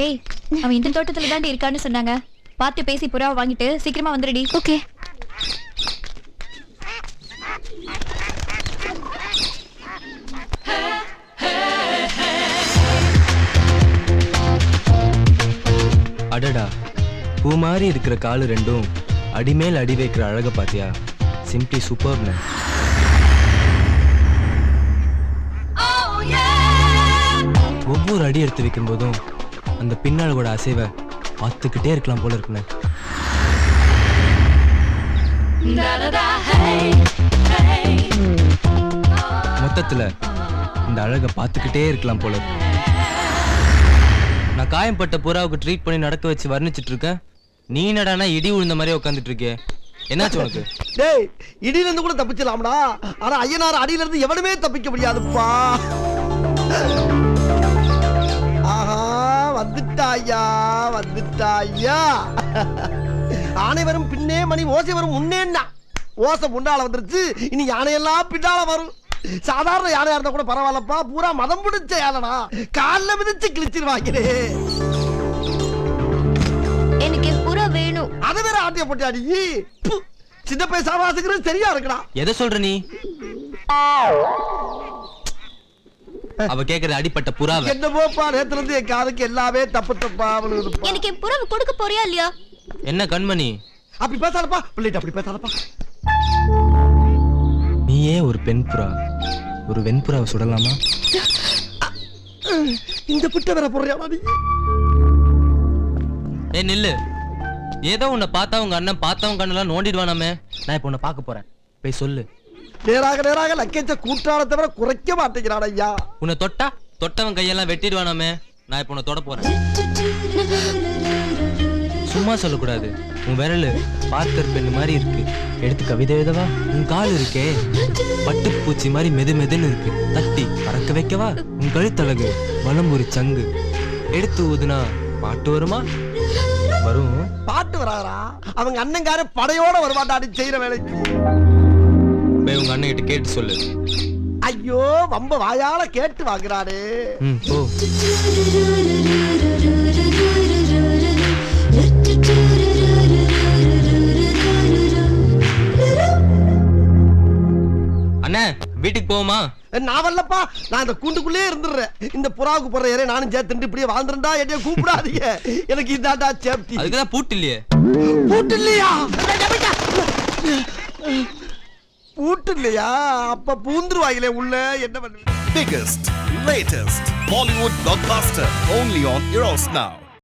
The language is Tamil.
ஏய், அவன் இந்த தோட்டத்துல தாண்டி இருக்கான்னு சொன்னாங்க. பார்த்து பேசி புறாவை வாங்கிட்டு சீக்கிரமா வந்துடுடி. ஓகே. அடடா, பூ மாதிரி இருக்கிற காலு ரெண்டும் அடிமேல் அடி வைக்கிற அழக பாத்தியா? சிம்பிளி சூப்பர்ல. ஒவ்வொரு அடி எடுத்து வைக்கும் போதும் அந்த பின்னாளோட அசைவை பார்த்துக்கிட்டே இருக்கலாம் போல இருக்குண்ணே. மொத்தத்துல இந்த அழகை பார்த்துக்கிட்டே இருக்கலாம் போல இருக்கு. நான் காயம்பட்ட புறாவுக்கு ட்ரீட் பண்ணி நடக்க வச்சு வர்ணிச்சிட்டு இருக்கேன். நீ என்னடானா இடி விழுந்த மாதிரியே உட்காந்துட்டு இருக்கே, என்னாச்சு உனக்கு? டேய், இடியில இருந்து கூட தப்பிச்சலாம்டா. ஆனா ஐயனார் அடியில இருந்து எவனுமே தப்பிக்க முடியாதுப்பா. ஆஹா, வந்துட்டாயா வந்துட்டாயா. ஆனை வரும் பின்னே மணி, ஓசை வரும் முன்னேன்னா. ஓசை முன்னால வந்துருச்சு, இனி யானையெல்லாம் பின்னால வரும். சாதாரண யானையா இருந்தா கூட பரவாயில்லப்பா, பூரா மதம் பிடிச்ச யானைடா. கால்ல மிதிச்சு கிழிச்சிருவாங்களே. எனக்கு புறா வேணும். அதை வேற ஆட்டிய போட்டியாடி. சின்ன பையன் சாவாசுக்கிறது சரியா இருக்குடா. எதை சொல்ற நீ? அவ கேக்குற அடிப்பட்ட புறாவை. என்ன போப்பா, நேத்துல இருந்து என் காதுக்கு எல்லாமே தப்பு தப்பா. எனக்கு புறாவை கொடுக்க போறியா இல்லையா? என்ன கண்மணி அப்படி பேசாதப்பா, பிள்ளைட்டு அப்படி பேசாதப்பா. நீயே ஒரு பெண் புறா, ஒரு வெண்புறாவை சுடலாமா? இந்த பிட்ட வேற போறியா நீ? ஏ நில்லு. ஏதோ உன்னை பார்த்தா உங்க அண்ணன் பார்த்தவங்க கண்ணெல்லாம் நோண்டிடுவானாமே. நான் இப்ப உன்னை பார்க்க போறேன், போய் சொல்லு. நேராக நேராக லக்கேஜ கூட்டாள தவிர குறைக்க மாட்டேங்கிறான் ஐயா. உன்னை தொட்டா தொட்டவன் கையெல்லாம் வெட்டிடுவானாமே. நான் இப்ப உன்னை தொட போறேன். சும்மா சொல்லக்கூடாது. உன் விரலு பார்க்கர் பெண்ணு மாதிரி இருக்கு, எடுத்து கவிதை எழுதவா? உன் கால் இருக்கே பட்டுப்பூச்சி மாதிரி மெது மெதுன்னு இருக்கு, தட்டி பறக்க வைக்கவா? உன் கழுத்தழகு வலம்புரி சங்கு, எடுத்து ஊதுனா பாட்டு வருமா? வரும். பாட்டு வராதா? அவங்க அண்ணங்கார படையோட வருவாட்டாடி செய்யற வேலைக்கு. போய் உங்க அண்ணன் கிட்ட கேட்டு சொல்லு. ஐயோ, வம்ப வாயால கேட்டு வாங்குறானே. போ. அண்ணா, வீட்டுக்கு போவோமா? நான் வரலப்பா, நான் இந்த கூண்டுக்குள்ளே இருந்துடுறேன். இந்த புறாவுக்கு போற ஏறே நானும் சேர்த்துட்டு இப்படியே வாழ்ந்துட்டா. என்னைய கூப்பிடாதீங்க, எனக்கு இதாண்டா சேஃப்டி. அதுக்குதான் பூட்டு இல்லையே. பூட்டு இல்லையா? பூட்டு இல்லையா? அப்ப பூந்துருவாங்களே உள்ள, என்ன பண்ணுவீங்க? Biggest, latest Bollywood blockbuster only on Eros Now.